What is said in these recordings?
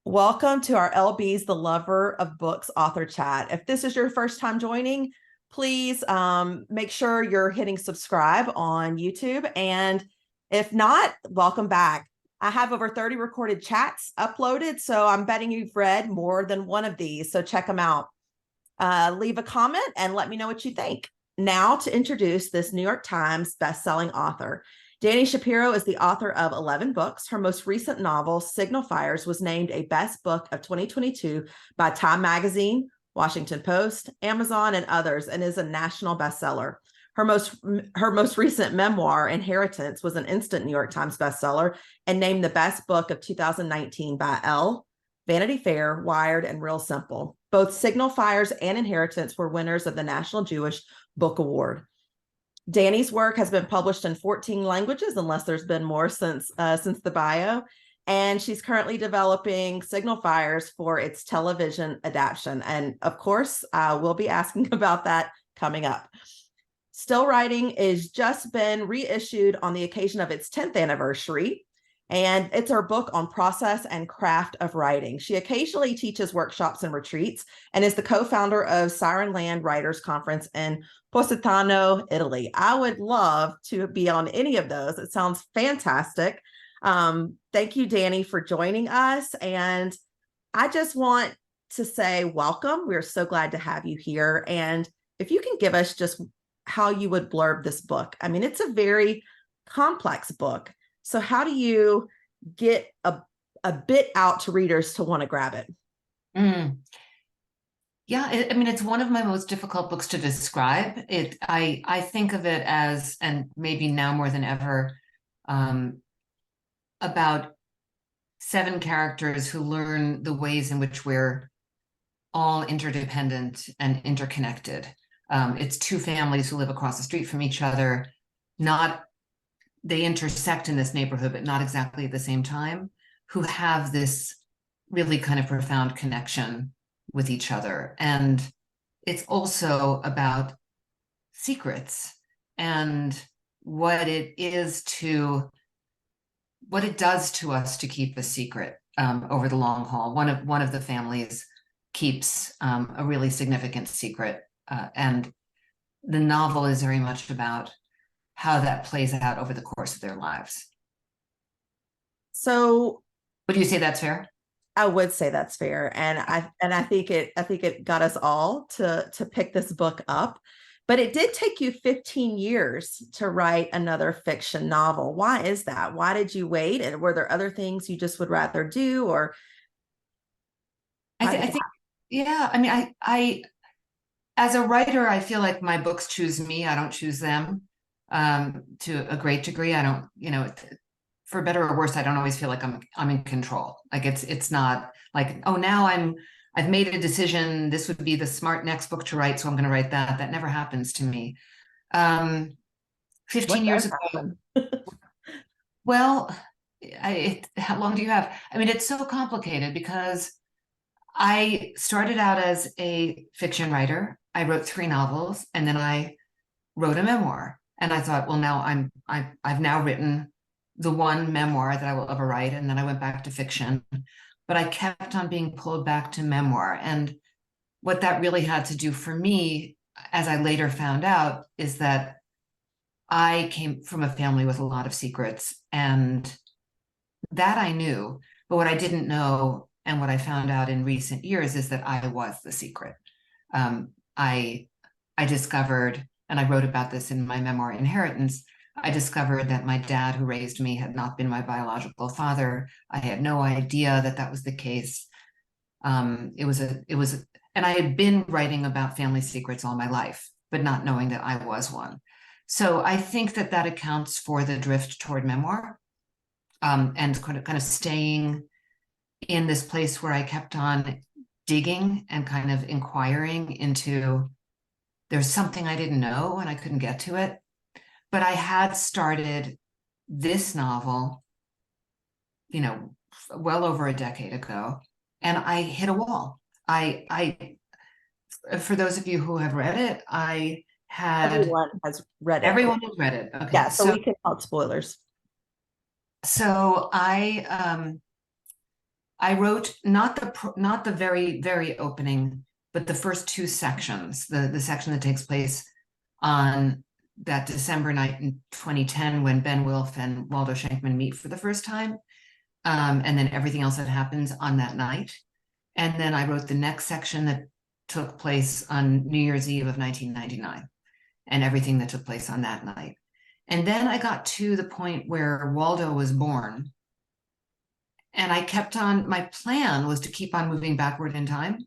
Welcome to our LB's The Lover of Books author chat. If this is your first time joining, please make sure you're hitting subscribe on YouTube. And if not, welcome back. I have over 30 recorded chats uploaded, so I'm betting you've read more than one of these, so check them out. Leave a comment and let me know what you think. Now to introduce this New York Times bestselling author. Dani Shapiro is the author of 11 books. Her most recent novel, Signal Fires, was named a Best Book of 2022 by Time Magazine, Washington Post, Amazon, and others, and is a national bestseller. Her most recent memoir, Inheritance, was an instant New York Times bestseller and named the Best Book of 2019 by Elle, Vanity Fair, Wired, and Real Simple. Both Signal Fires and Inheritance were winners of the National Jewish Book Award. Dani's work has been published in 14 languages, unless there's been more since the bio. And she's currently developing Signal Fires for its television adaptation. And of course, we'll be asking about that coming up. Still Writing is just been reissued on the occasion of its 10th anniversary. And it's her book on process and craft of writing. She occasionally teaches workshops and retreats and is the co-founder of Siren Land Writers Conference in Positano, Italy. I would love to be on any of those. It sounds fantastic. Thank you, Dani, for joining us. And I just want to say welcome. We're so glad to have you here. And if you can give us just how you would blurb this book. I mean, it's a very complex book. So how do you get a bit out to readers to want to grab it? Yeah, I mean, it's one of my most difficult books to describe. I think of it as, and maybe now more than ever, about 7 characters who learn the ways in which we're all interdependent and interconnected. It's 2 families who live across the street from each other. They intersect in this neighborhood, but not exactly at the same time, who have this really kind of profound connection with each other. And it's also about secrets and what it does to us to keep a secret over the long haul. One of the families keeps a really significant secret, and the novel is very much about how that plays out over the course of their lives. So would you say that's fair? I would say that's fair. And I think it got us all to pick this book up. But it did take you 15 years to write another fiction novel. Why is that? Why did you wait? And were there other things you just would rather do? Or I think, yeah, I mean, I as a writer, I feel like my books choose me. I don't choose them. To a great degree. I don't, for better or worse, I don't always feel like I'm in control. Like it's not like, oh, now I've made a decision. This would be the smart next book to write, so I'm going to write that. That never happens to me. 15 years ago. Well, how long do you have? I mean, it's so complicated because I started out as a fiction writer. I wrote 3 novels, and then I wrote a memoir. And I thought, well, now I've now written the one memoir that I will ever write. And then I went back to fiction, but I kept on being pulled back to memoir. And what that really had to do for me, as I later found out, is that I came from a family with a lot of secrets, and that I knew. But what I didn't know, and what I found out in recent years, is that I was the secret. I discovered, and I wrote about this in my memoir, Inheritance, I discovered that my dad, who raised me, had not been my biological father. I had no idea that that was the case. And I had been writing about family secrets all my life, but not knowing that I was one. So I think that accounts for the drift toward memoir, and kind of staying in this place where I kept on digging and kind of inquiring into, there's something I didn't know and I couldn't get to it. But I had started this novel, well over a decade ago, and I hit a wall. For those of you who have read it, everyone has read it. Everyone has read it. Okay. Yeah, so we can talk spoilers. So I wrote not the very, very opening, but the first two sections, the section that takes place on that December night in 2010 when Ben Wilf and Waldo Schenkman meet for the first time, and then everything else that happens on that night. And then I wrote the next section that took place on New Year's Eve of 1999 and everything that took place on that night. And then I got to the point where Waldo was born. And I kept on, my plan was to keep on moving backward in time.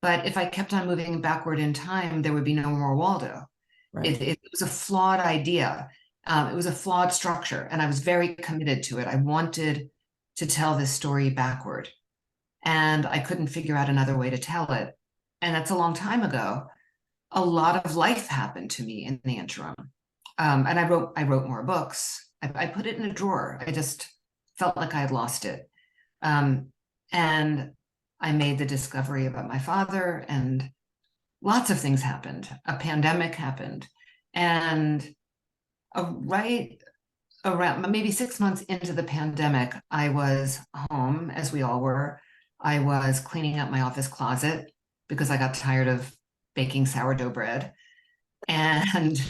But if I kept on moving backward in time, there would be no more Waldo. Right. It was a flawed idea. It was a flawed structure, and I was very committed to it. I wanted to tell this story backward, and I couldn't figure out another way to tell it. And that's a long time ago. A lot of life happened to me in the interim, and I wrote more books. I put it in a drawer. I just felt like I had lost it, and I made the discovery about my father, and lots of things happened. A pandemic happened, and right around maybe 6 months into the pandemic, I was home, as we all were. I was cleaning up my office closet because I got tired of baking sourdough bread. And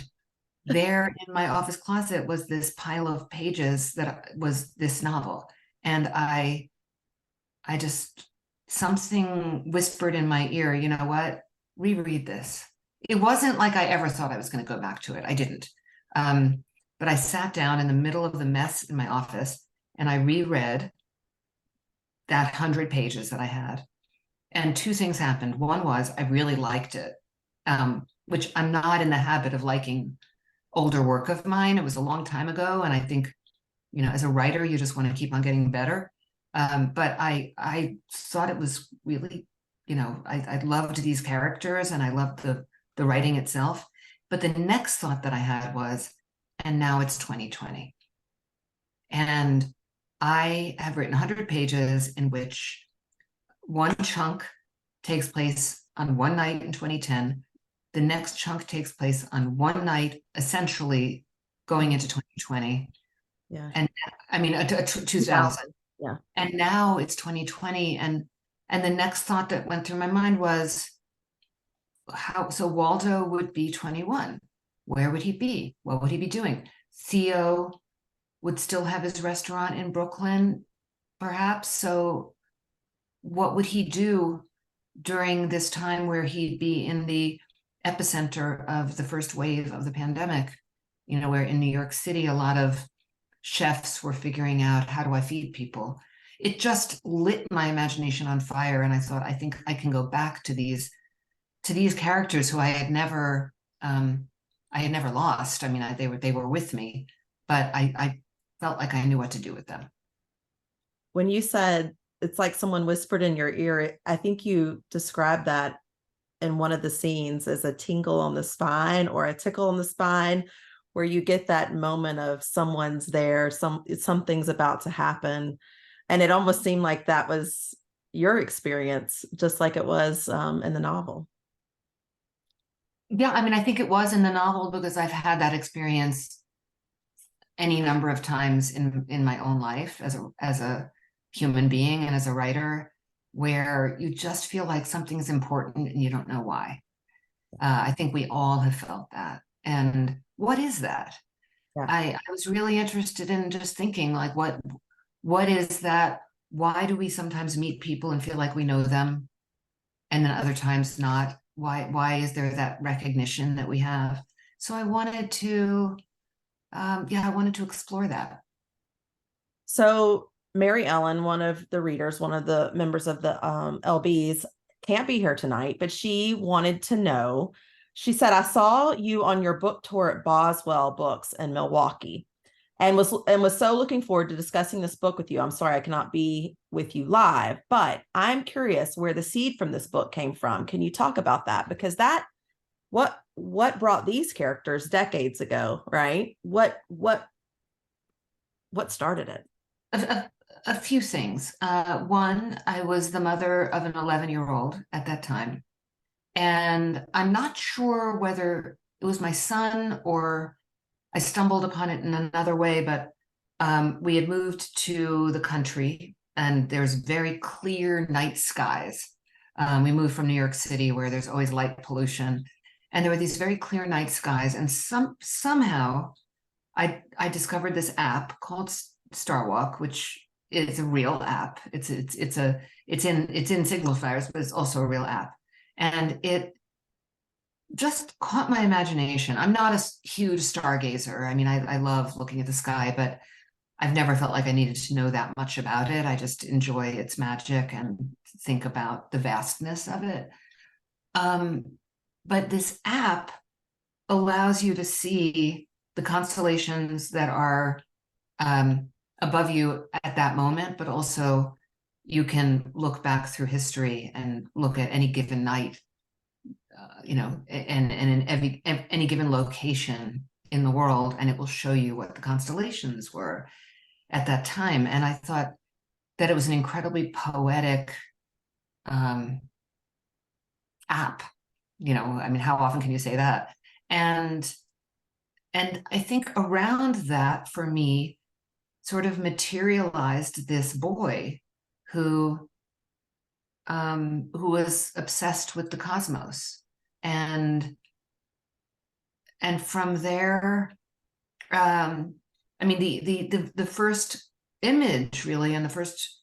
there in my office closet was this pile of pages that was this novel. And I just, something whispered in my ear, you know what, reread this. It wasn't like I ever thought I was going to go back to it. I didn't. But I sat down in the middle of the mess in my office and I reread that 100 pages that I had. And two things happened. One was I really liked it, which I'm not in the habit of liking older work of mine. It was a long time ago. And I think, you know, as a writer, you just want to keep on getting better. But I thought it was really, you know, I loved these characters and I loved the writing itself. But the next thought that I had was, and now it's 2020. And I have written 100 pages in which one chunk takes place on one night in 2010. The next chunk takes place on one night, essentially going into 2020. Yeah. And I mean, 2000. Yeah. And now it's 2020. And the next thought that went through my mind was, so Waldo would be 21. Where would he be? What would he be doing? Theo would still have his restaurant in Brooklyn, perhaps. So what would he do during this time where he'd be in the epicenter of the first wave of the pandemic? You know, where in New York City, a lot of chefs were figuring out, how do I feed people? It just lit my imagination on fire. And I thought, I think I can go back to these characters who I had never lost. I mean, they were with me, but I felt like I knew what to do with them. When you said it's like someone whispered in your ear, I think you described that in one of the scenes as a tingle on the spine or a tickle on the spine, where you get that moment of someone's there, something's about to happen. And it almost seemed like that was your experience, just like it was in the novel. Yeah, I mean, I think it was in the novel because I've had that experience any number of times in my own life as a human being and as a writer, where you just feel like something's important and you don't know why. I think we all have felt that. And what is that? Yeah. I was really interested in just thinking, like, what is that? Why do we sometimes meet people and feel like we know them, and then other times not? Why is there that recognition that we have? So I wanted to, I wanted to explore that. So Mary Ellen, one of the readers, one of the members of the LBs, can't be here tonight, but she wanted to know. She said, I saw you on your book tour at Boswell Books in Milwaukee and was so looking forward to discussing this book with you. I'm sorry I cannot be with you live, but I'm curious where the seed from this book came from. Can you talk about that? Because what brought these characters decades ago, right? What started it? A few things. One, I was the mother of an 11-year-old at that time. And I'm not sure whether it was my son or I stumbled upon it in another way, but we had moved to the country and there's very clear night skies. We moved from New York City where there's always light pollution, and there were these very clear night skies. And somehow I discovered this app called Star Walk, which is a real app. It's in Signal Fires, but it's also a real app, and it just caught my imagination. I'm not a huge stargazer. I mean, I love looking at the sky, but I've never felt like I needed to know that much about it. I just enjoy its magic and think about the vastness of it. But this app allows you to see the constellations that are above you at that moment, but also you can look back through history and look at any given night, and in any given location in the world, and it will show you what the constellations were at that time. And I thought that it was an incredibly poetic app. I mean, how often can you say that? And I think around that, for me, sort of materialized this boy who was obsessed with the cosmos. And from there, I mean, the first image really, and the first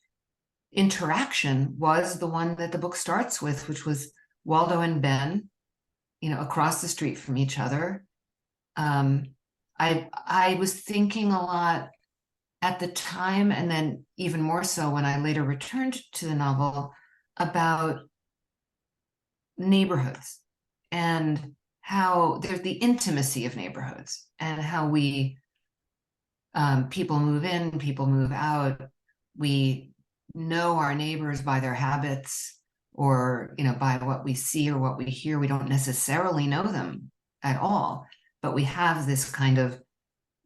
interaction was the one that the book starts with, which was Waldo and Ben, across the street from each other. I was thinking a lot at the time, and then even more so when I later returned to the novel, about neighborhoods and how there's the intimacy of neighborhoods and how we people move in, people move out. We know our neighbors by their habits, or by what we see or what we hear. We don't necessarily know them at all, but we have this kind of,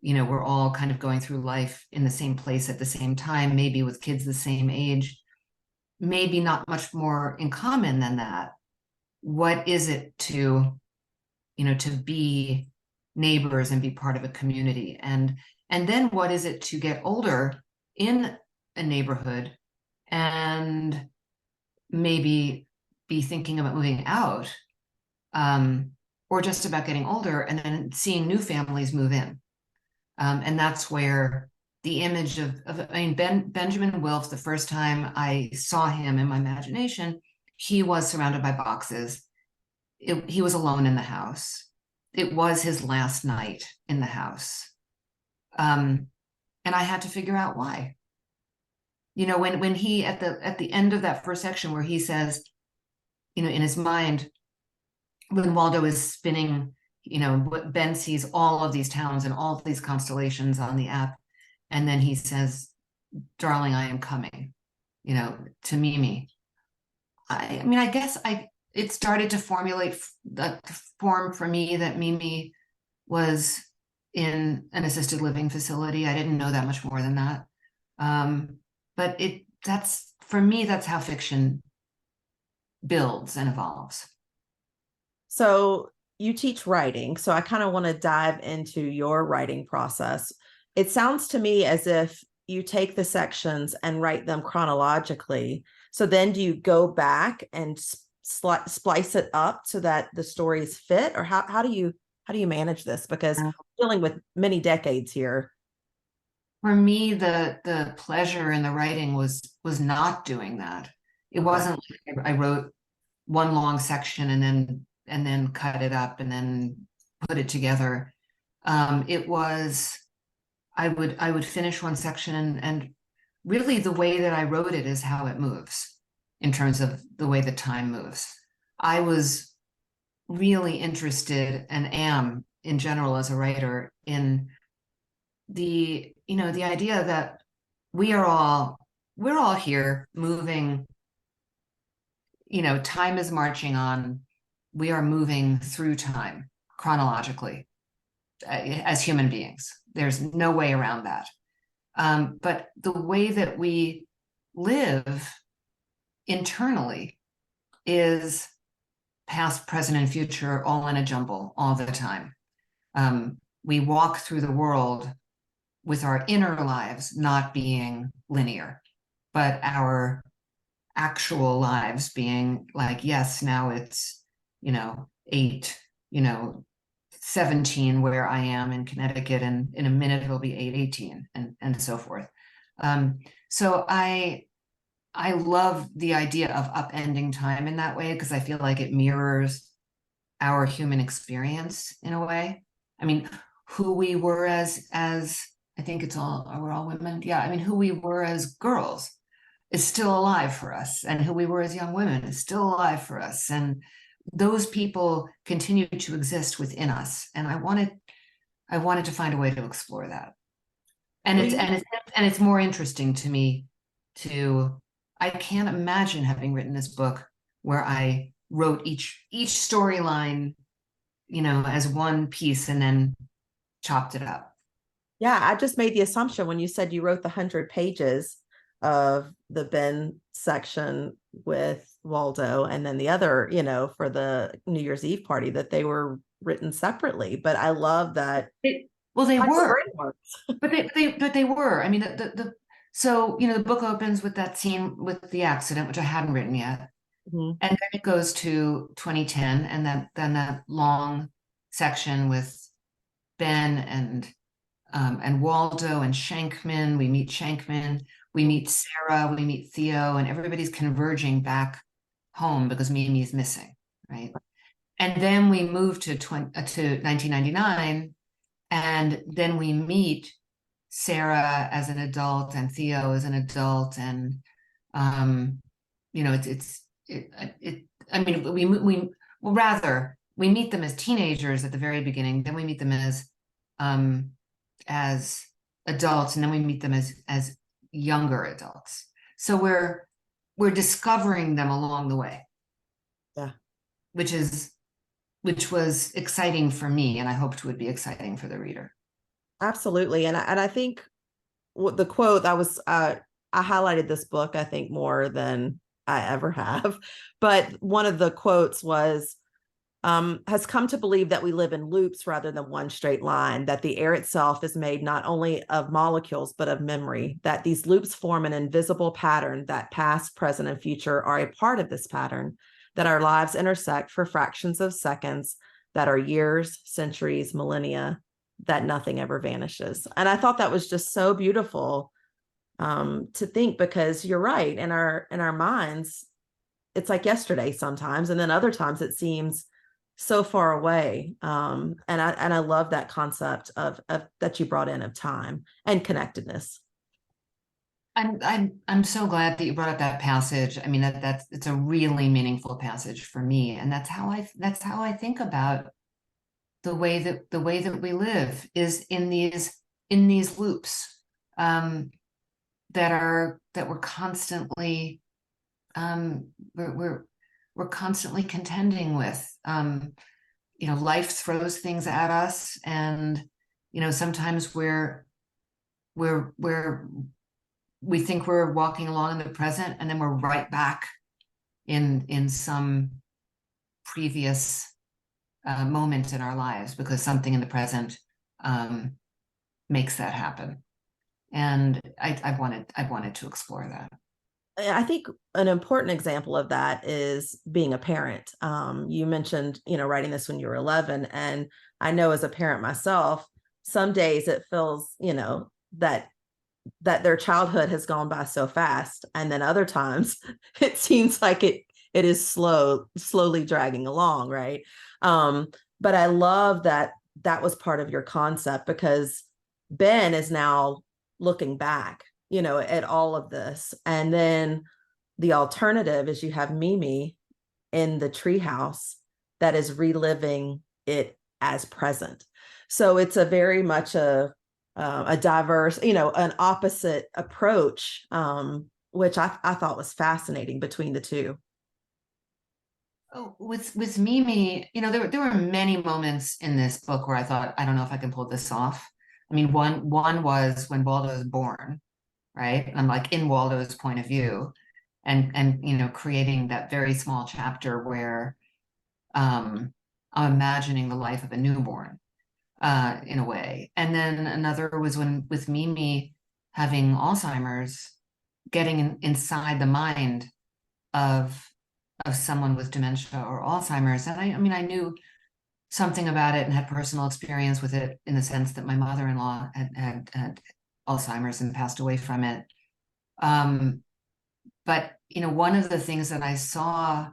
we're all kind of going through life in the same place at the same time, maybe with kids the same age, maybe not much more in common than that. What is it to be neighbors and be part of a community? And then what is it to get older in a neighborhood and maybe be thinking about moving out, or just about getting older and then seeing new families move in? And that's where the image of Benjamin Wilf, the first time I saw him in my imagination, he was surrounded by boxes. He was alone in the house. It was his last night in the house. And I had to figure out why. When he, at the end of that first section where he says, in his mind, when Waldo is spinning, Ben sees all of these towns and all of these constellations on the app. And then he says, "Darling, I am coming," to Mimi. I mean, I guess it started to formulate the form for me that Mimi was in an assisted living facility. I didn't know that much more than that. But for me, that's how fiction builds and evolves. So you teach writing, so I kind of want to dive into your writing process. It sounds to me as if you take the sections and write them chronologically. So then do you go back and splice it up so that the stories fit, or how do you manage this? Because we're dealing with many decades here. For me, the pleasure in the writing was not doing that. It wasn't like I wrote one long section and then cut it up and then put it together. It was, I would finish one section and really the way that I wrote it is how it moves in terms of the way the time moves. I was really interested, and am in general as a writer, in the idea that we're all here moving. Time is marching on. We are moving through time chronologically as human beings. There's no way around that. But the way that we live internally is past, present, and future all in a jumble all the time. We walk through the world with our inner lives not being linear, but our actual lives being like, yes, now it's, 8, 17 where I am in Connecticut, and in a minute it'll be 8:18, and so forth. So I love the idea of upending time in that way, because I feel like it mirrors our human experience in a way. I mean, who we were as I think we're all women. Yeah, I mean, who we were as girls is still alive for us, and who we were as young women is still alive for us, and those people continue to exist within us. And I wanted to find a way to explore that. And Well, it's more interesting to me to I can't imagine having written this book where I wrote each storyline, as one piece and then chopped it up. yeah, I just made the assumption when you said you wrote the 100 pages of the Ben section with Waldo, and then the other, for the New Year's Eve party, that they were written separately. But I love that. Well, they That's the were, brain works. but they were. I mean, so the book opens with that scene with the accident, which I hadn't written yet, Mhm. and then it goes to 2010, and then that long section with Ben and Waldo and Shankman. We meet Shankman, we meet Sarah, we meet Theo, and everybody's converging back home because Mimi's missing, right? And then we move to 1999, and then we meet Sarah as an adult and Theo as an adult, and I mean, well, rather, we meet them as teenagers at the very beginning, then we meet them as adults, and then we meet them as younger adults. So we're discovering them along the way. Yeah, which was exciting for me, and I hoped would be exciting for the reader. absolutely. And I think what the quote that was, I highlighted this book, I think, more than I ever have. But one of the quotes was, has come to believe that we live in loops rather than one straight line, that the air itself is made not only of molecules, but of memory, that these loops form an invisible pattern, that past, present, and future are a part of this pattern, that our lives intersect for fractions of seconds, that are years, centuries, millennia, that nothing ever vanishes. And I thought that was just so beautiful, to think, because you're right, in our minds, it's like yesterday sometimes, and then other times it seems so far away. And I love that concept of that you brought in, of time and connectedness. I'm so glad that you brought up that passage. I mean, it's a really meaningful passage for me, and that's how I think about the way that we live is in these loops, that we're constantly um, we're constantly contending with. Life throws things at us, and sometimes we're we think we're walking along in the present, and then we're right back in some previous moment in our lives, because something in the present um, makes that happen. And I wanted to explore that. I think an important example of that is being a parent. You mentioned, writing this when you were 11. And I know, as a parent myself, some days it feels, that their childhood has gone by so fast. And then other times it seems like it is slowly dragging along. Right. Um, but I love that that was part of your concept, because Ben is now looking back, at all of this. And then the alternative is you have Mimi in the treehouse that is reliving it as present. So it's a very much a diverse, an opposite approach, which I thought was fascinating between the two. Oh, with Mimi, there were many moments in this book where I thought, I don't know if I can pull this off. I mean, one was when Waldo was born, right? And I'm like in Waldo's point of view, and creating that very small chapter where I'm imagining the life of a newborn, in a way. And then another was when with Mimi having Alzheimer's, getting inside the mind of someone with dementia or Alzheimer's. And I mean, I knew something about it and had personal experience with it in the sense that my mother-in-law had Alzheimer's and passed away from it. But, you know, one of the things that I saw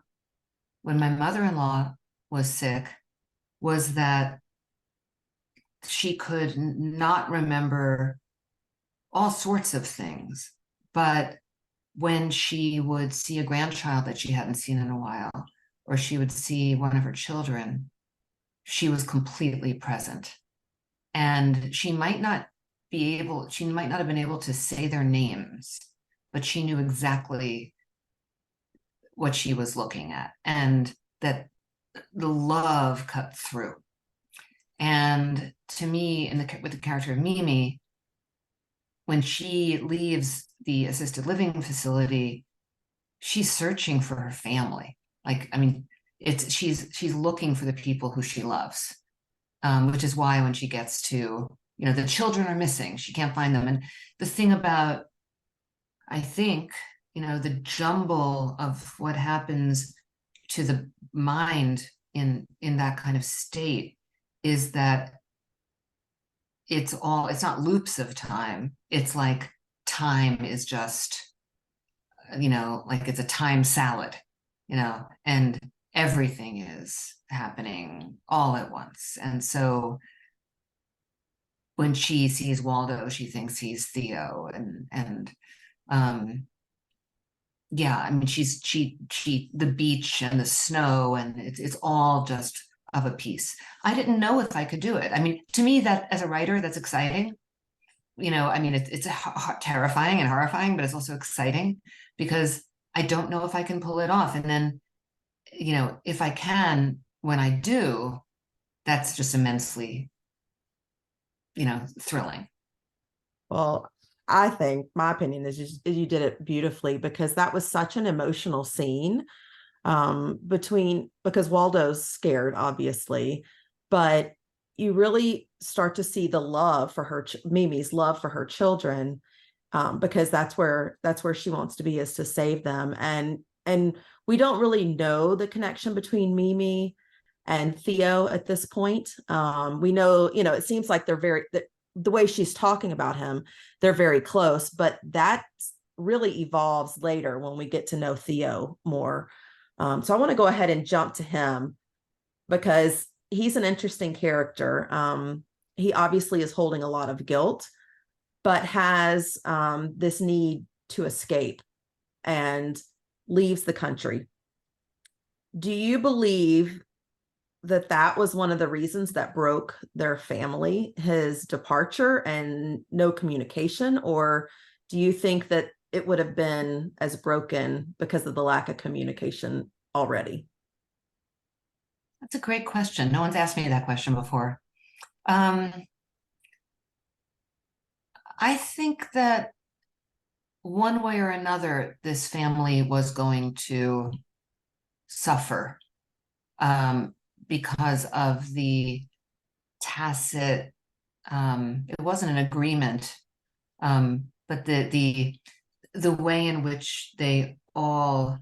when my mother-in-law was sick was that she could not remember all sorts of things, but when she would see a grandchild that she hadn't seen in a while, or she would see one of her children, she was completely present. And she might not have been able to say their names, but she knew exactly what she was looking at, and that the love cut through. And to me, with the character of Mimi, when she leaves the assisted living facility, she's searching for her family. Like, I mean, she's looking for the people who she loves, which is why when she gets to, you know, the children are missing, she can't find them. And the thing about, I think, you know, the jumble of what happens to the mind in that kind of state is that it's not loops of time. It's like time is just, you know, like it's a time salad, you know, and everything is happening all at once. And so when she sees Waldo, she thinks he's Theo, and yeah, I mean, the beach and the snow, and it's all just of a piece. I didn't know if I could do it. I mean, to me, that as a writer, that's exciting. You know, I mean, it's terrifying and horrifying, but it's also exciting because I don't know if I can pull it off. And then, you know, if I can, when I do, that's just immensely, you know, thrilling. Well, I think my opinion is you did it beautifully, because that was such an emotional scene, because Waldo's scared, obviously, but you really start to see the love for Mimi's love for her children, because that's where she wants to be, is to save them. And we don't really know the connection between Mimi and Theo at this point. We know, you know, it seems like the way she's talking about him, they're very close, but that really evolves later when we get to know Theo more. So I want to go ahead and jump to him, because he's an interesting character. He obviously is holding a lot of guilt, but has this need to escape and leaves the country. Do you believe that was one of the reasons that broke their family, his departure and no communication? Or do you think that it would have been as broken because of the lack of communication already? That's a great question. No one's asked me that question before. I think that one way or another, this family was going to suffer, because of the tacit, it wasn't an agreement, but the way in which they all,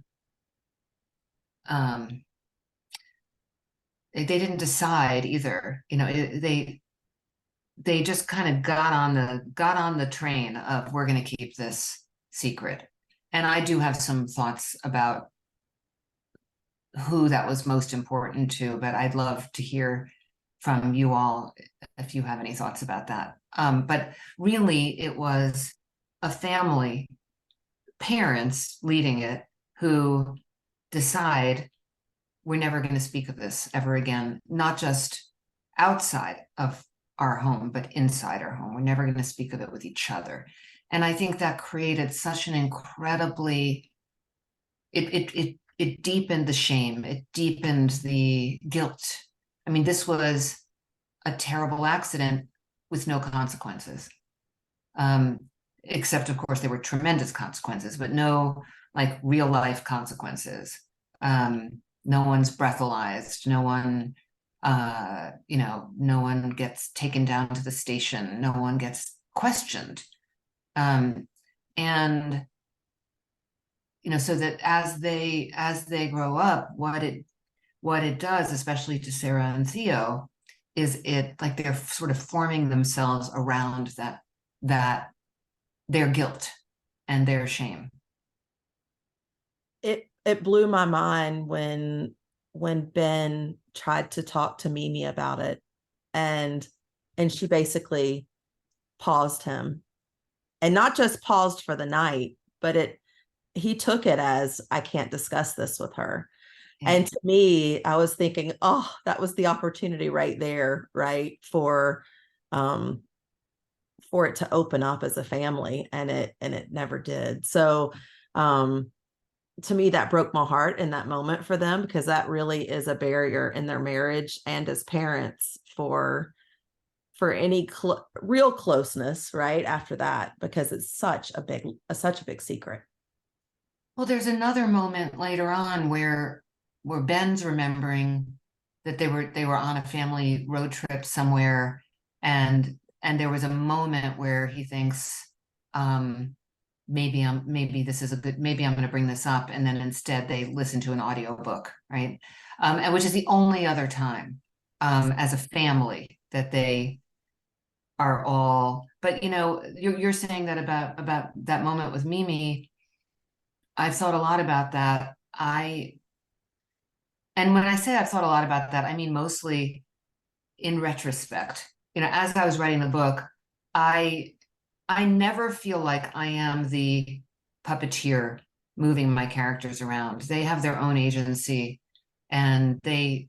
they didn't decide either. You know, they just kind of got on the train of, we're going to keep this secret. And I do have some thoughts about who that was most important to, but I'd love to hear from you all if you have any thoughts about that. But really, it was a family, parents leading it, who decide, we're never going to speak of this ever again, not just outside of our home, but inside our home. We're never going to speak of it with each other. And I think that created such an incredibly, it deepened the shame, it deepened the guilt. I mean, this was a terrible accident with no consequences. Except, of course, there were tremendous consequences, but no like real life consequences. No one's breathalyzed. No one, you know, no one gets taken down to the station. No one gets questioned. And so that as they grow up, what it does, especially to Sarah and Theo, is it like they're sort of forming themselves around that their guilt and their shame. It blew my mind when Ben tried to talk to Mimi about it, and she basically paused him, and not just paused for the night, but he took it as, I can't discuss this with her. Yeah. And to me, I was thinking, oh, that was the opportunity right there, right? Um for it to open up as a family, and it never did. So um to me, that broke my heart in that moment for them, because that really is a barrier in their marriage and as parents for any real closeness right after that, because it's such a big secret. Well, there's another moment later on where Ben's remembering that they were on a family road trip somewhere, and there was a moment where he thinks, maybe this is maybe I'm going to bring this up, and then instead they listen to an audiobook, right? And which is the only other time, as a family, that they are all. But you're saying that about that moment with Mimi. I've thought a lot about that. And when I say I've thought a lot about that, I mean mostly in retrospect. As I was writing the book, I I never feel like I am the puppeteer moving my characters around. They have their own agency, and they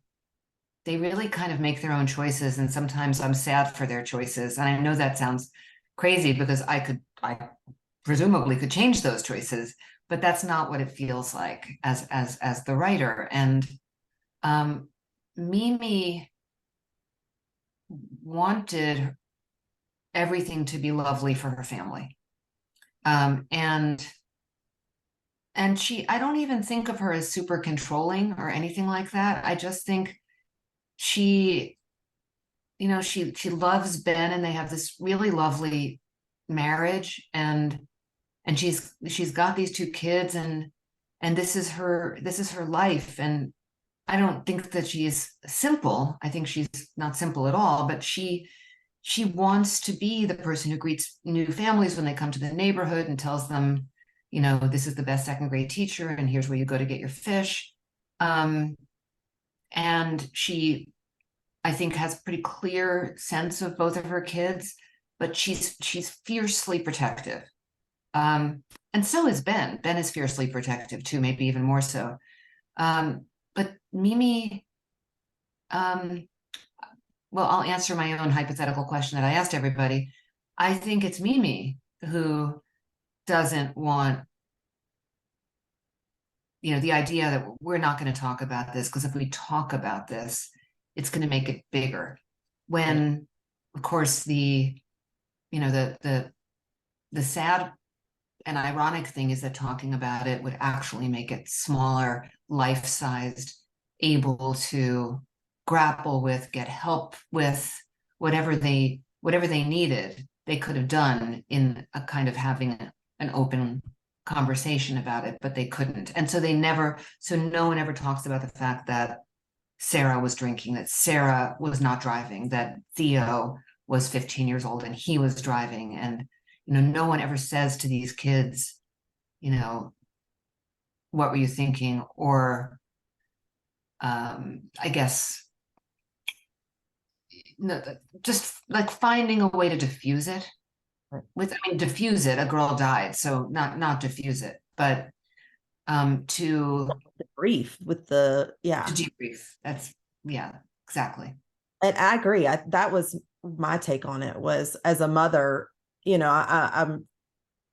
really kind of make their own choices, and sometimes I'm sad for their choices. And I know that sounds crazy, because I presumably could change those choices, but that's not what it feels like as the writer. And um, Mimi wanted everything to be lovely for her family. And I don't even think of her as super controlling or anything like that. I just think she, she loves Ben, and they have this really lovely marriage, and she's got these two kids, and this is her life. And I don't think that she's simple. I think she's not simple at all, but she wants to be the person who greets new families when they come to the neighborhood and tells them, this is the best second grade teacher, and here's where you go to get your fish. And she, I think, has a pretty clear sense of both of her kids, but she's fiercely protective. And so is Ben. Ben is fiercely protective too, maybe even more so. But Mimi, well, I'll answer my own hypothetical question that I asked everybody. I think it's Mimi who doesn't want, the idea that we're not going to talk about this, because if we talk about this, it's going to make it bigger. When, of course, the sad and ironic thing is that talking about it would actually make it smaller, life-sized, able to grapple with, get help with whatever they needed. They could have done in a kind of having an open conversation about it, but they couldn't. And so no one ever talks about the fact that Sarah was drinking, that Sarah was not driving, that Theo was 15 years old and he was driving. And no one ever says to these kids, what were you thinking? Or I guess, just like finding a way to diffuse it. Diffuse it. A girl died, so not diffuse it, but to Grief with to debrief. That's, yeah, exactly. and I agree. That was my take on it, was as a mother, I'm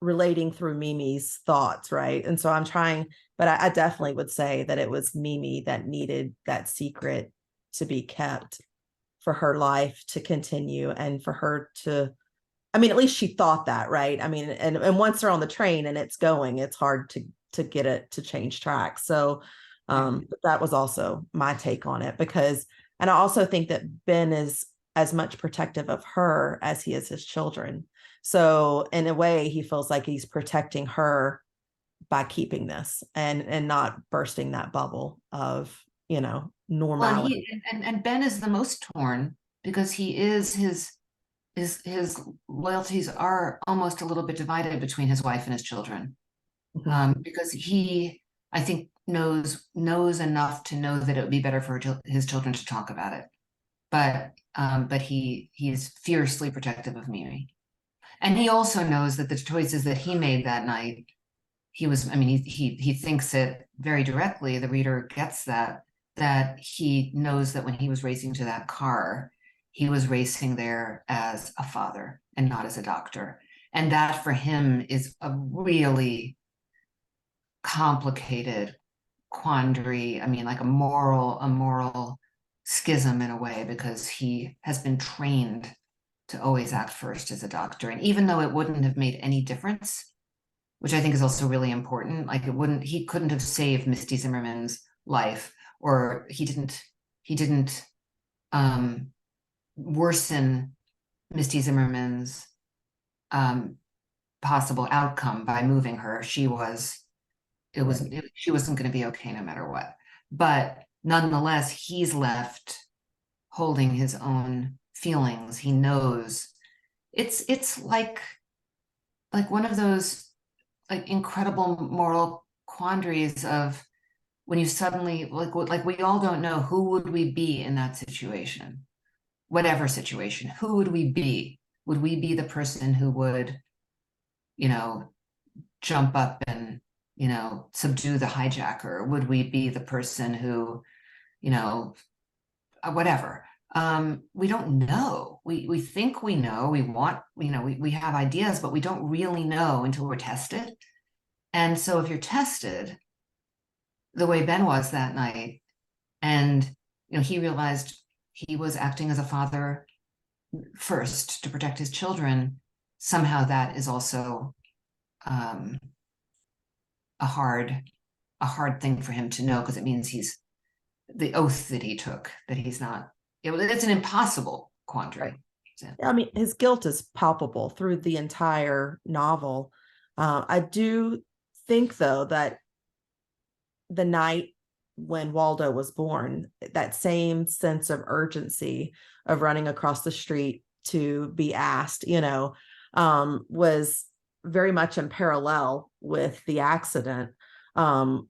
relating through Mimi's thoughts, right? And so I'm trying, but I definitely would say that it was Mimi that needed that secret to be kept for her life to continue, and for her to, at least she thought that, right? And once they're on the train and it's going, it's hard to get it to change tracks. So but that was also my take on it, because, and I also think that Ben is as much protective of her as he is his children. So in a way, he feels like he's protecting her by keeping this and not bursting that bubble of, Well, normality. and Ben is the most torn because he is his loyalties are almost a little bit divided between his wife and his children. Mhm. Because he, I think, knows enough to know that it would be better for his children to talk about it. But he's fiercely protective of Mimi. And he also knows that the choices that he made that night, I mean, he thinks it very directly. The reader gets that he knows that when he was racing to that car, he was racing there as a father and not as a doctor. And that for him is a really complicated quandary. I mean, like a moral schism in a way, because he has been trained to always act first as a doctor. And even though it wouldn't have made any difference, which I think is also really important, like he couldn't have saved Misty Zimmerman's life, or he didn't worsen Misty Zimmerman's possible outcome by moving her. She wasn't going to be okay no matter what. But nonetheless, he's left holding his own feelings. He knows it's like one of those like incredible moral quandaries of when you suddenly like we all don't know who would we be in that situation, whatever situation. Who would we be? Would we be the person who would, you know, jump up and, subdue the hijacker? Would we be the person who, whatever? We don't know. We think we know. We want, we have ideas, but we don't really know until we're tested. And so if you're tested the way Ben was that night, and he realized he was acting as a father first to protect his children, somehow that is also um, a hard thing for him to know, because it means he's the oath that he took, that he's not, it's an impossible quandary. Right. I mean, his guilt is palpable through the entire novel. I do think, though, that the night when Waldo was born, that same sense of urgency of running across the street to be asked, was very much in parallel with the accident,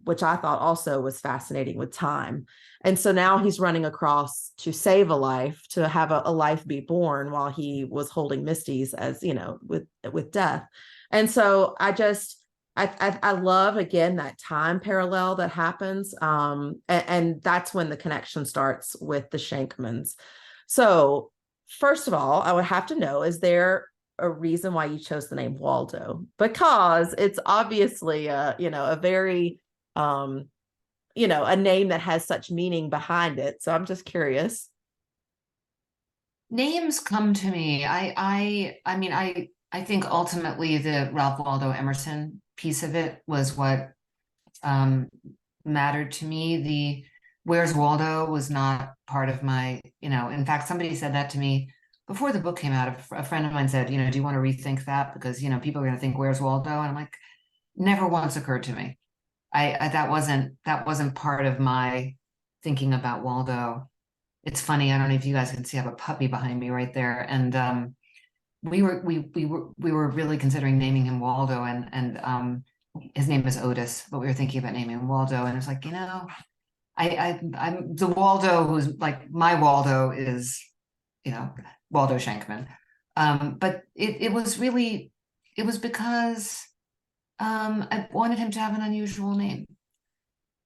which I thought also was fascinating with time. And so now he's running across to save a life, to have a life be born while he was holding Misty's, as with death. And so I love, again, that time parallel that happens. And that's when the connection starts with the Shankmans. So first of all, I would have to know, is there a reason why you chose the name Waldo? Because it's obviously a very a name that has such meaning behind it. So I'm just curious. Names come to me. I mean, I think ultimately the Ralph Waldo Emerson piece of it was what um, mattered to me. The Where's Waldo was not part of my, in fact, somebody said that to me before the book came out. A friend of mine said, do you want to rethink that? Because, people are going to think, where's Waldo? And I'm like, never once occurred to me. That wasn't part of my thinking about Waldo. It's funny. I don't know if you guys can see, I have a puppy behind me right there. And we were really considering naming him Waldo, and his name is Otis, but we were thinking about naming him Waldo. And it's like, I'm the Waldo who's like, my Waldo is, Waldo Shankman. But it was because I wanted him to have an unusual name.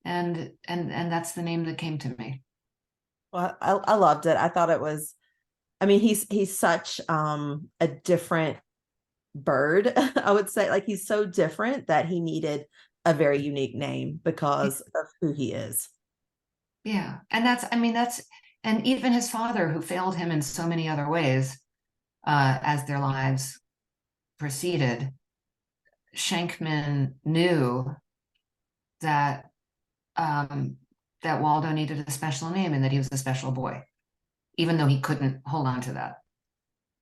And that's the name that came to me. Well, I loved it. I thought it was, I mean, he's such a different bird. I would say, like, he's so different that he needed a very unique name because of who he is. Yeah. And and even his father, who failed him in so many other ways, as their lives proceeded, Shankman knew that that Waldo needed a special name and that he was a special boy, even though he couldn't hold on to that.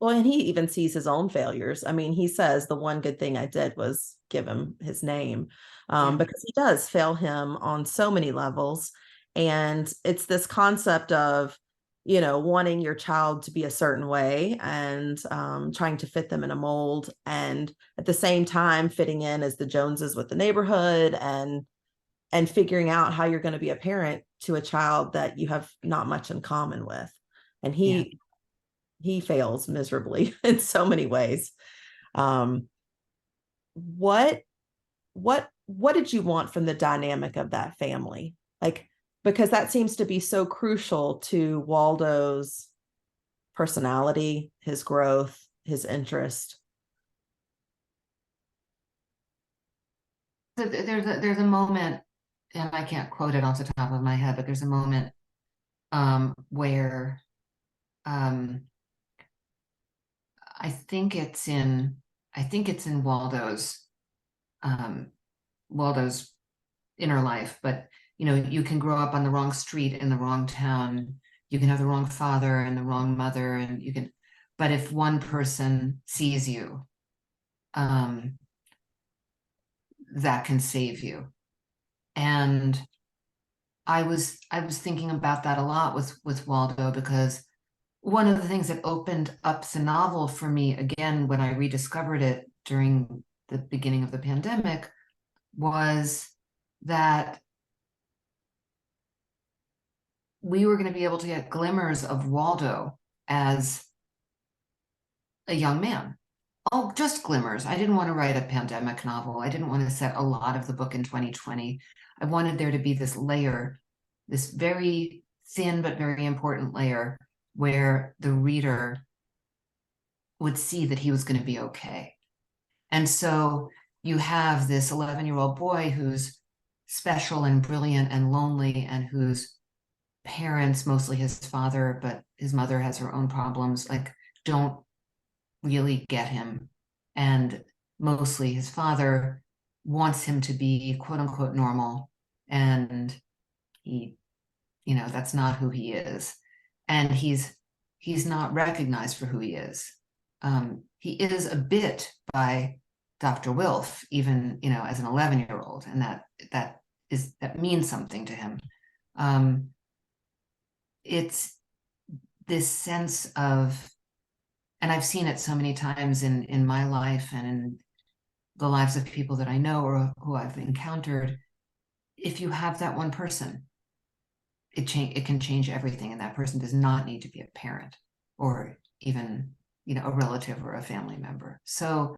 Well, and he even sees his own failures. I mean, he says the one good thing I did was give him his name, Yeah. because he does fail him on so many levels. And it's this concept of, wanting your child to be a certain way and trying to fit them in a mold, and at the same time fitting in as the Joneses with the neighborhood, and figuring out how you're going to be a parent to a child that you have not much in common with. And Yeah. he fails miserably in so many ways. Um, what what did you want from the dynamic of that family? Like, because that seems to be so crucial to Waldo's personality, his growth, his interest. So there's a moment, and I can't quote it off the top of my head, but there's a moment where um, I think it's in um, Waldo's inner life, but you can grow up on the wrong street in the wrong town, you can have the wrong father and the wrong mother, and but if one person sees you, um, that can save you. And I was thinking about that a lot with Waldo, because one of the things that opened up the novel for me again when I rediscovered it during the beginning of the pandemic was that we were going to be able to get glimmers of Waldo as a young man. Oh, just glimmers. I didn't want to write a pandemic novel. I didn't want to set a lot of the book in 2020. I wanted there to be this layer, this very thin but very important layer where the reader would see that he was going to be okay. And so you have this 11-year-old boy who's special and brilliant and lonely, and whose parents, mostly his father, but his mother has her own problems, like don't really get him. And mostly his father wants him to be quote unquote normal. And he, that's not who he is. And he's not recognized for who he is. He is a bit by Dr. Wilf, even, as an 11-year-old, and that means something to him. It's this sense of, and I've seen it so many times in my life and in the lives of people that I know or who I've encountered. If you have that one person, it can change everything, and that person does not need to be a parent or even a relative or a family member. So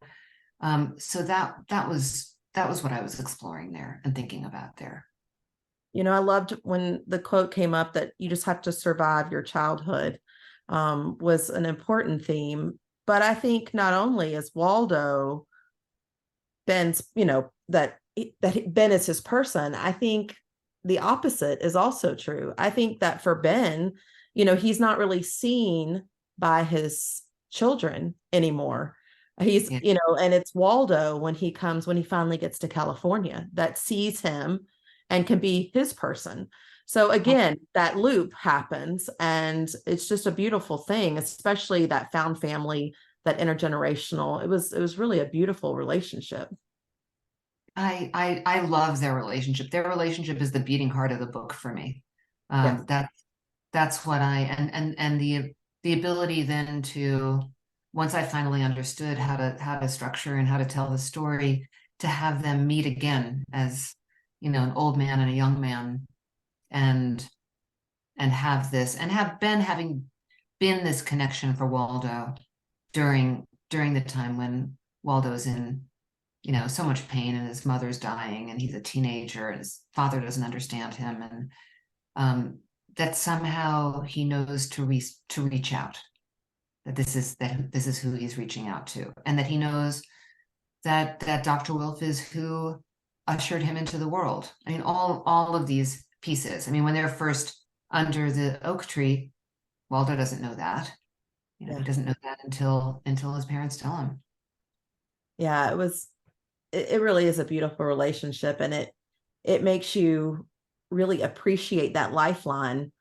that was what I was exploring there and thinking about there. I loved when the quote came up that you just have to survive your childhood, was an important theme. But I think not only is Waldo Ben's, that Ben is his person, I think the opposite is also true. I think that for Ben, he's not really seen by his children anymore. He's, Yeah. And it's Waldo when he finally gets to California, that sees him and can be his person. So again, that loop happens, and it's just a beautiful thing, especially that found family, that intergenerational. It was really a beautiful relationship. I love their relationship. Their relationship is the beating heart of the book for me. Yes. That's what and the ability then to, once I finally understood how to structure and how to tell the story, to have them meet again as an old man and a young man, and have this, and have Ben having been this connection for Waldo during the time when Waldo's in so much pain, and his mother's dying, and he's a teenager, and his father doesn't understand him, and that somehow he knows to reach out, that this is who he's reaching out to, and that he knows that Dr. Wilf is who ushered him into the world. I mean, all of these pieces. I mean, when they're first under the oak tree, Waldo doesn't know that. Yeah. He doesn't know that until his parents tell him. Yeah, it really is a beautiful relationship, and it makes you really appreciate that lifeline.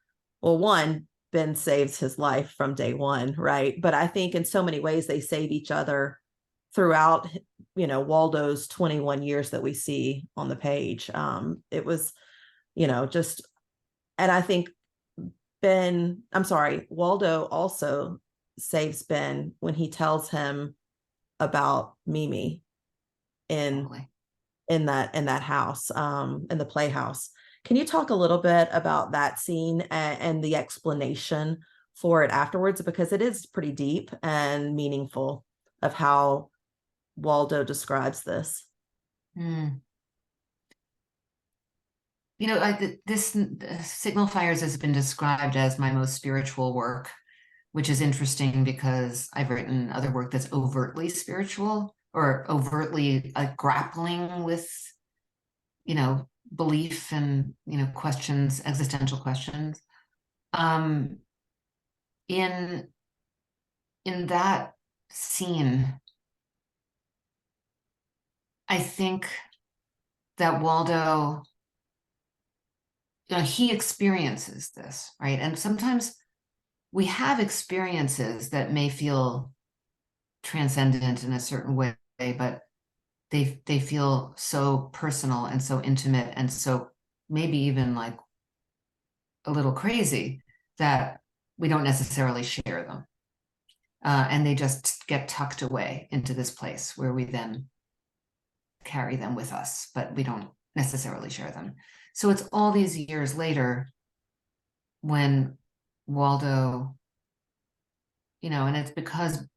Well, one, Ben saves his life from day one, right? But I think in so many ways they save each other throughout, Waldo's 21 years that we see on the page. It was, just, and I think Waldo also saves Ben when he tells him about Mimi in Totally. in that house, in the playhouse. Can you talk a little bit about that scene and the explanation for it afterwards? Because it is pretty deep and meaningful of how Waldo describes this. Mm. This Signal Fires has been described as my most spiritual work, which is interesting because I've written other work that's overtly spiritual or overtly grappling with, belief and, questions, existential questions. Um, in that scene, I think that Waldo, he experiences this, right? And sometimes we have experiences that may feel transcendent in a certain way, but they feel so personal and so intimate and so maybe even like a little crazy that we don't necessarily share them. And they just get tucked away into this place where we then carry them with us, but we don't necessarily share them. So it's all these years later when Waldo, and it's because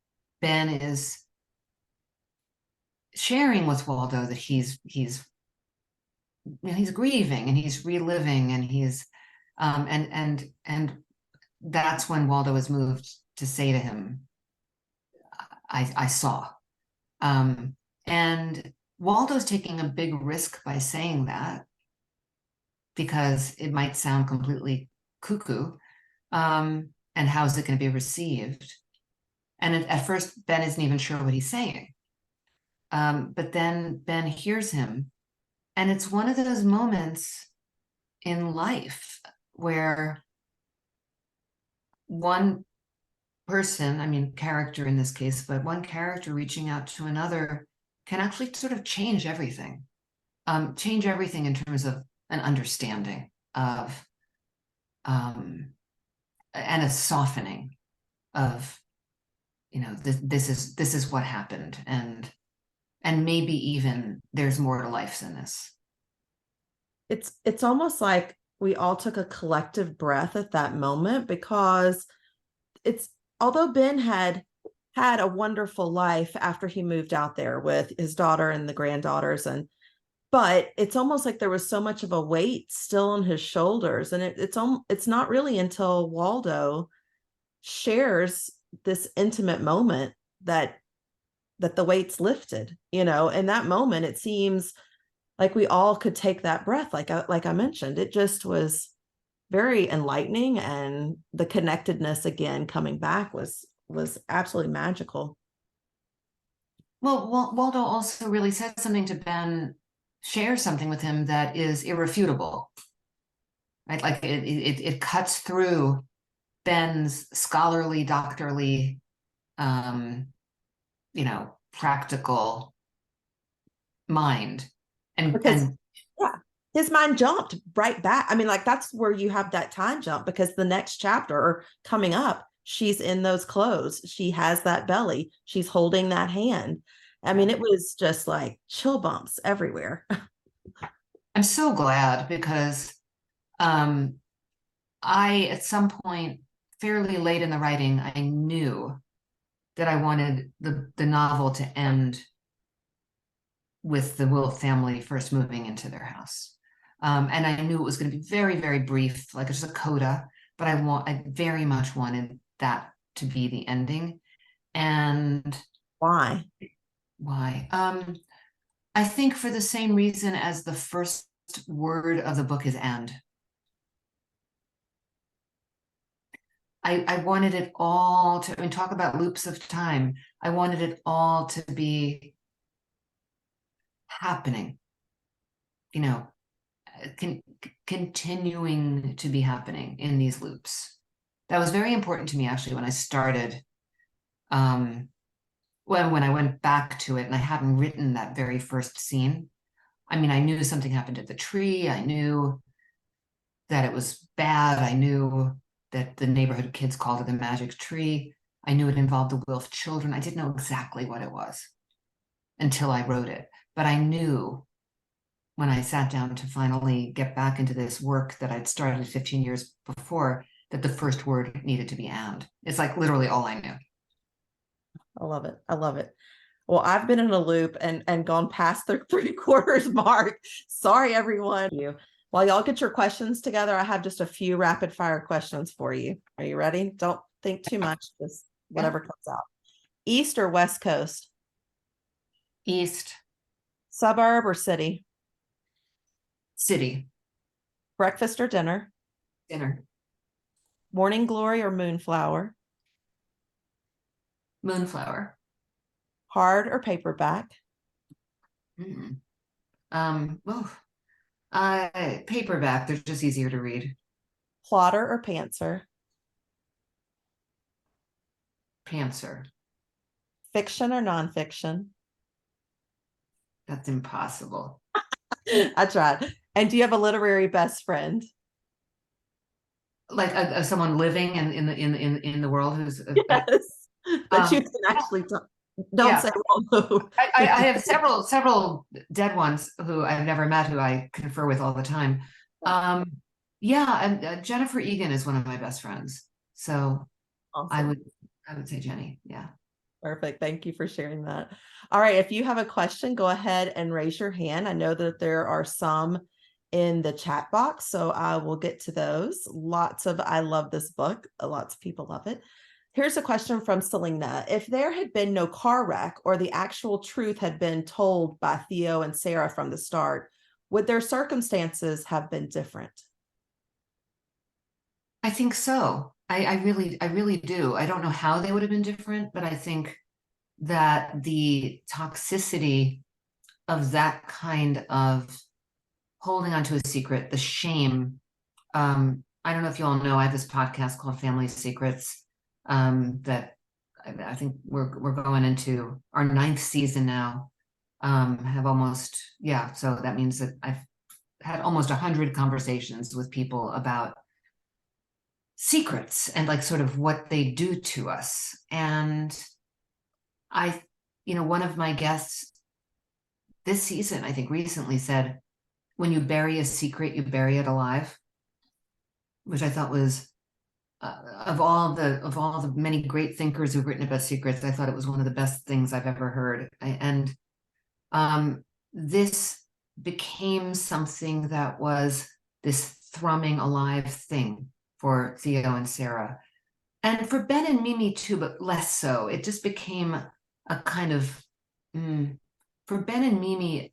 Ben is sharing with Waldo that he's grieving and he's reliving and he's and that's when Waldo is moved to say to him, I saw. And Waldo's taking a big risk by saying that because it might sound completely cuckoo. And how's it going to be received? And at first, Ben isn't even sure what he's saying. But then Ben hears him. And it's one of those moments in life where one person, I mean, character in this case, but one character reaching out to another can actually sort of change everything. Change everything in terms of an understanding of and a softening of, this is what happened, and maybe even there's more to life than this. It's almost like we all took a collective breath at that moment, because it's although Ben had a wonderful life after he moved out there with his daughter and the granddaughters, but it's almost like there was so much of a weight still on his shoulders, and it's not really until Waldo shares this intimate moment that the weight's lifted. In that moment it seems like we all could take that breath, like I mentioned. It just was very enlightening, and the connectedness again coming back was absolutely magical. Well, Waldo also really says something to Ben, shares something with him that is irrefutable, right? Like it cuts through Ben's scholarly, doctorly, practical mind, and Because yeah, his mind jumped right back. I mean, like, that's where you have that time jump, because the next chapter or coming up, she's in those clothes, she has that belly, she's holding that hand. I mean, it was just like chill bumps everywhere. I'm so glad because I, at some point fairly late in the writing, I knew that I wanted the novel to end with the Wolf family first moving into their house. And I knew it was going to be very, very brief, like just a coda, but I very much wanted that to be the ending. And Why? why? I think for the same reason as the first word of the book is "and." I wanted it all to, I mean, talk about loops of time. I wanted it all to be happening, you know, continuing to be happening in these loops. that was very important to me actually when I started. When I went back to it and I hadn't written that very first scene. I mean, I knew something happened at the tree. I knew that it was bad. I knew that the neighborhood kids called it the magic tree. I knew it involved the Wilf children. I didn't know exactly what it was until I wrote it. But I knew when I sat down to finally get back into this work that I'd started 15 years before, that the first word needed to be and. It's like literally all I knew. I love it. I love it. Well, I've been in a loop and gone past the 3/4 mark. Sorry, everyone. While y'all get your questions together, I have just a few rapid fire questions for you. Are you ready? Don't think too much. Just whatever comes out. East or West Coast? East. Suburb or city? City. Breakfast or dinner? Dinner. Morning glory or moonflower? Moonflower. Hard or paperback? Paperback. They're just easier to read. Plotter or pantser? Pantser. Fiction or nonfiction? That's impossible. I tried. And do you have a literary best friend? Like someone living in the world who's Yes, that you can actually talk. Don't say who. I have several dead ones who I've never met, who I confer with all the time. And Jennifer Egan is one of my best friends. So awesome. I would say Jenny. Yeah. Perfect. Thank you for sharing that. All right. If you have a question, go ahead and raise your hand. I know that there are some in the chat box, so I will get to those. I love this book. Lots of people love it. Here's a question from Selena. If there had been no car wreck or the actual truth had been told by Theo and Sarah from the start, would their circumstances have been different? I think so. I really do. I don't know how they would have been different, but I think that the toxicity of that kind of holding onto a secret, the shame. I don't know if you all know, I have this podcast called Family Secrets that I think we're going into our 9th season now. Have almost, so that means that I've had almost 100 conversations with people about secrets and like sort of what they do to us. And one of my guests this season, I think recently said, when you bury a secret, you bury it alive, which I thought was of all the many great thinkers who've written about secrets, I thought it was one of the best things I've ever heard. And this became something that was this thrumming alive thing for Theo and Sarah, and for Ben and Mimi too, but less so. It just became a kind of for Ben and Mimi,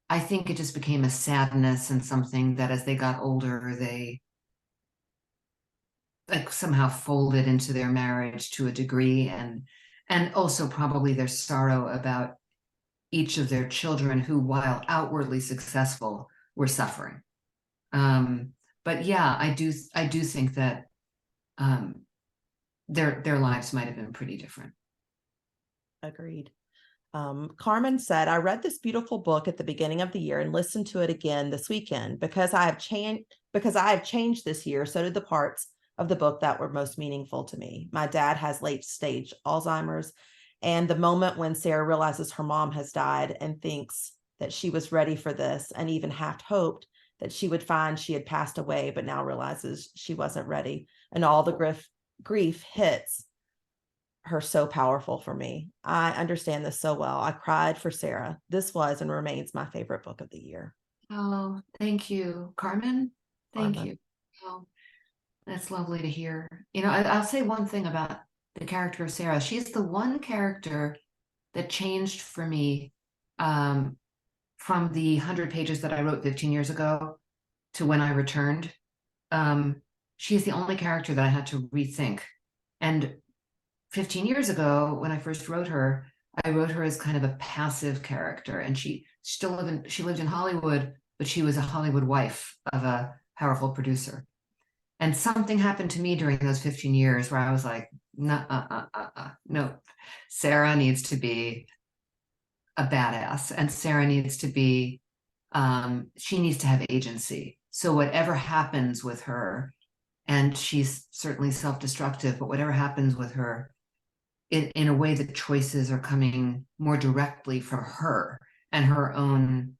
I think it just became a sadness and something that as they got older, they like somehow folded into their marriage to a degree, and also probably their sorrow about each of their children who, while outwardly successful, were suffering. But yeah, I do think that their lives might have been pretty different. Agreed. Carmen said, I read this beautiful book at the beginning of the year and listened to it again this weekend because I have changed this year. So did the parts of the book that were most meaningful to me. My dad has late stage Alzheimer's, and the moment when Sarah realizes her mom has died and thinks that she was ready for this and even half hoped that she would find she had passed away, but now realizes she wasn't ready, and all the grief hits her so powerful for me. I understand this so well. I cried for Sarah. This was and remains my favorite book of the year. Oh, thank you, Carmen. Thank you. Oh, that's lovely to hear. I'll say one thing about the character of Sarah. She's the one character that changed for me from the 100 pages that I wrote 15 years ago to when I returned. She's the only character that I had to rethink. And 15 years ago, when I first wrote her, I wrote her as kind of a passive character, and she lived in Hollywood, but she was a Hollywood wife of a powerful producer. And something happened to me during those 15 years where I was like, no, no, Sarah needs to be a badass, and Sarah needs to be, she needs to have agency. So whatever happens with her, and she's certainly self-destructive, but whatever happens with her, in a way, the choices are coming more directly from her and her own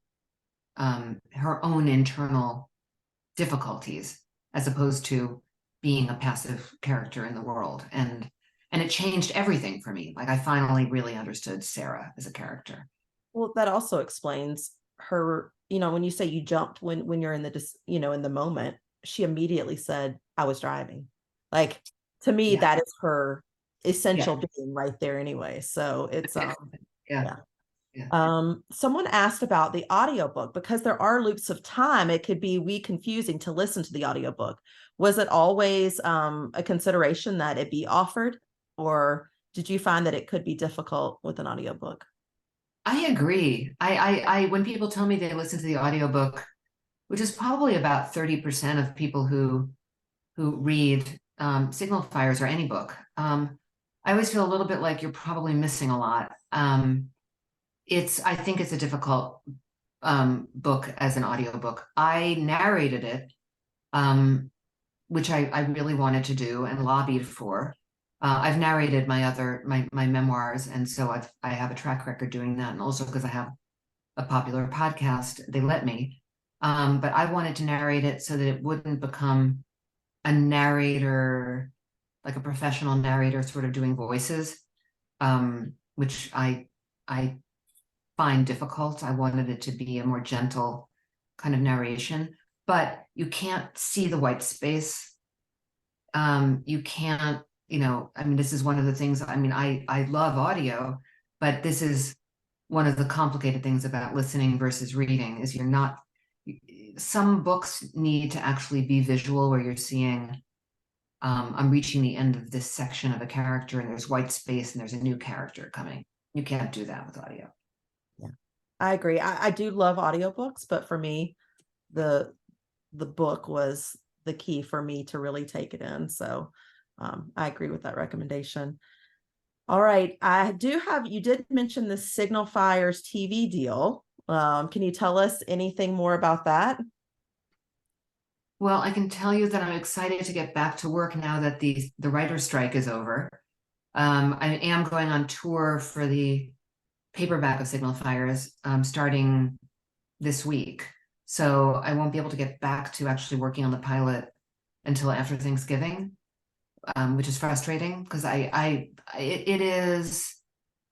internal difficulties, as opposed to being a passive character in the world. And it changed everything for me. Like, I finally really understood Sarah as a character. Well, that also explains her, when you say you jumped when you're in in the moment, she immediately said, I was driving. Like, to me, Yeah. that is her essential Yeah. being right there anyway. So it's Yeah. yeah. Yeah. Someone asked about the audiobook because there are loops of time. It could be confusing to listen to the audiobook. Was it always a consideration that it be offered, or did you find that it could be difficult with an audiobook? I agree. When people tell me they listen to the audiobook, which is probably about 30% of people who read Signal Fires or any book, I always feel a little bit like you're probably missing a lot. I think it's a difficult book as an audiobook. I narrated it, which I really wanted to do and lobbied for. I've narrated my memoirs, and so I have a track record doing that, and also because I have a popular podcast, they let me. But I wanted to narrate it so that it wouldn't become a narrator, like a professional narrator, sort of doing voices, which I find difficult. I wanted it to be a more gentle kind of narration, but you can't see the white space. You can't, I mean, this is one of the things, I mean, I love audio, but this is one of the complicated things about listening versus reading is some books need to actually be visual, where you're seeing, I'm reaching the end of this section of a character and there's white space and there's a new character coming. You can't do that with audio. Yeah, I agree. I do love audiobooks, but for me, the book was the key for me to really take it in. So I agree with that recommendation. All right. You did mention the Signal Fires TV deal. Can you tell us anything more about that? Well, I can tell you that I'm excited to get back to work now that the writer's strike is over. I am going on tour for the paperback of Signal Fires, starting this week. So I won't be able to get back to actually working on the pilot until after Thanksgiving, which is frustrating because it is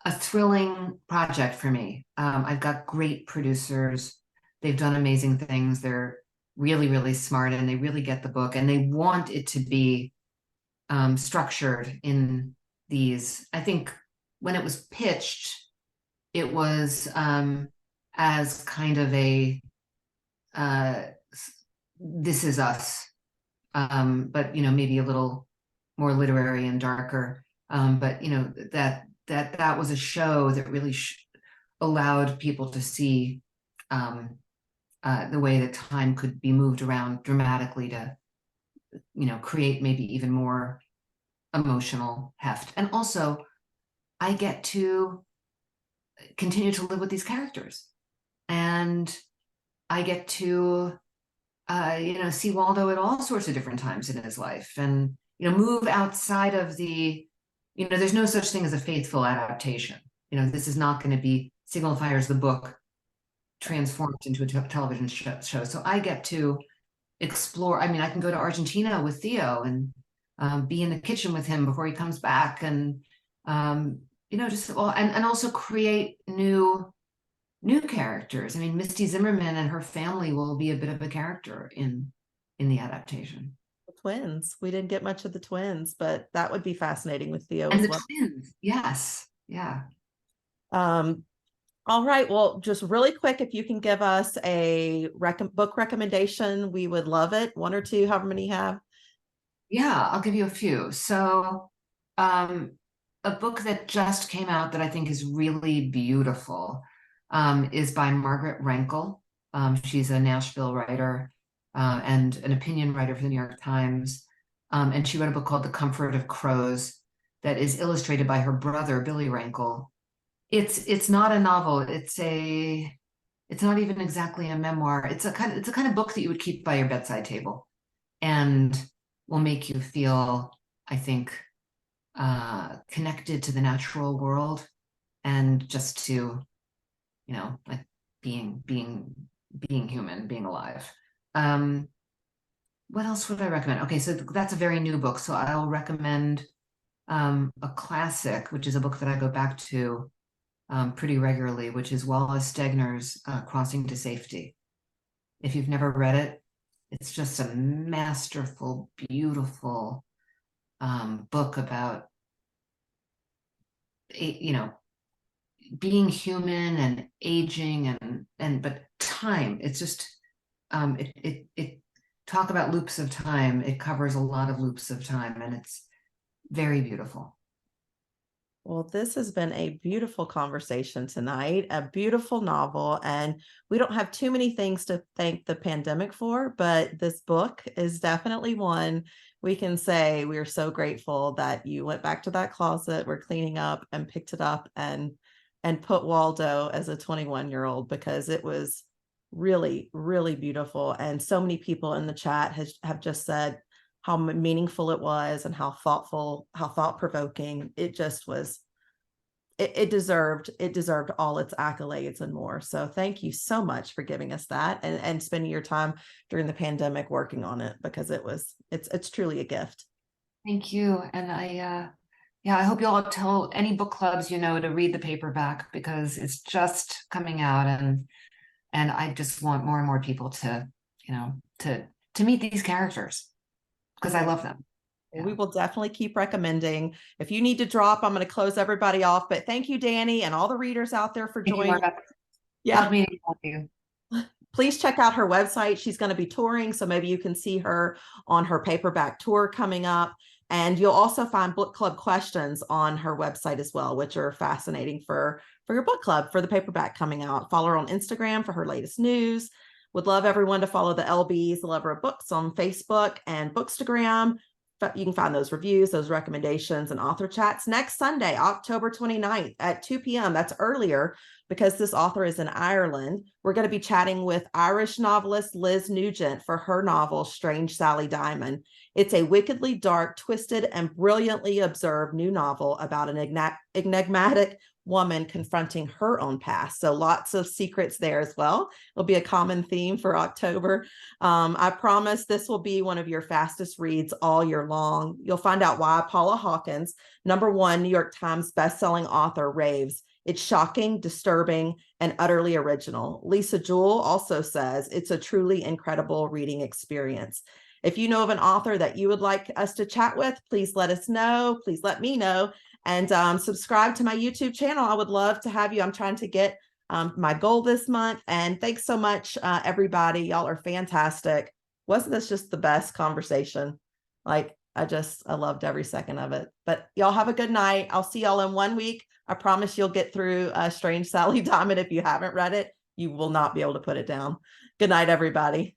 a thrilling project for me. I've got great producers. They've done amazing things. They're really, really smart, and they really get the book, and they want it to be structured in these. I think when it was pitched, it was as kind of a uh, This Is Us, but maybe a little more literary and darker. But that was a show that really allowed people to see the way that time could be moved around dramatically to create maybe even more emotional heft. And also, I get to continue to live with these characters, and I get to see Waldo at all sorts of different times in his life, and move outside of there's no such thing as a faithful adaptation. This is not going to be Signal Fires the book transformed into a television show. So I get to explore. I mean, I can go to Argentina with Theo and be in the kitchen with him before he comes back, and and also create new characters. I mean, Misty Zimmerman and her family will be a bit of a character in the adaptation. The twins. We didn't get much of the twins, but that would be fascinating with Theo And as the well. twins, yes, yeah. All right. Well, just really quick, if you can give us a book recommendation, we would love it. One or two, however many you have. Yeah, I'll give you a few. So, a book that just came out that I think is really beautiful is by Margaret Rankel. She's a Nashville writer. and an opinion writer for the New York Times. And she wrote a book called The Comfort of Crows that is illustrated by her brother, Billy Rankle. It's not a novel. It's not even exactly a memoir. It's a kind of book that you would keep by your bedside table and will make you feel, I think, connected to the natural world and just to, like being human, being alive. Um, what else would I recommend? Okay, so that's a very new book. So I'll recommend a classic, which is a book that I go back to pretty regularly, which is Wallace Stegner's Crossing to Safety. If you've never read it, it's just a masterful, beautiful book about, being human and aging but time. It's just it talk about loops of time. It covers a lot of loops of time, and it's very beautiful. Well, this has been a beautiful conversation tonight, a beautiful novel, and we don't have too many things to thank the pandemic for, but this book is definitely one we can say we are so grateful that you went back to that closet, we're cleaning up and picked it up and put Waldo as a 21-year-old, because it was really, really beautiful. And so many people in the chat have just said how meaningful it was and how thoughtful, how thought-provoking it just was. It deserved all its accolades and more. So thank you so much for giving us that and spending your time during the pandemic working on it, because it's truly a gift. Thank you. And I hope you all tell any book clubs to read the paperback, because it's just coming out, and I just want more and more people to, to meet these characters, because I love them. Yeah. We will definitely keep recommending. If you need to drop, I'm going to close everybody off. But thank you, Dani, and all the readers out there for joining. Yeah. Love meeting you. Please check out her website. She's going to be touring, so maybe you can see her on her paperback tour coming up. And you'll also find book club questions on her website as well, which are fascinating for your book club for the paperback coming out. Follow her on Instagram for her latest news. Would love everyone to follow the LBs, the Lover of Books, on Facebook and Bookstagram. But you can find those reviews, those recommendations, and author chats next Sunday, October 29th at 2 p.m. That's earlier because this author is in Ireland. We're going to be chatting with Irish novelist Liz Nugent for her novel, Strange Sally Diamond. It's a wickedly dark, twisted, and brilliantly observed new novel about an enigmatic woman confronting her own past. So lots of secrets there as well. It'll be a common theme for October. I promise this will be one of your fastest reads all year long. You'll find out why Paula Hawkins, #1 New York Times bestselling author, raves. It's shocking, disturbing, and utterly original. Lisa Jewell also says it's a truly incredible reading experience. If you know of an author that you would like us to chat with, please let us know. Please let me know. And subscribe to my YouTube channel. I would love to have you. I'm trying to get my goal this month. And thanks so much, everybody. Y'all are fantastic. Wasn't this just the best conversation? Like, I loved every second of it. But y'all have a good night. I'll see y'all in 1 week. I promise you'll get through Strange Sally Diamond. If you haven't read it, you will not be able to put it down. Good night, everybody.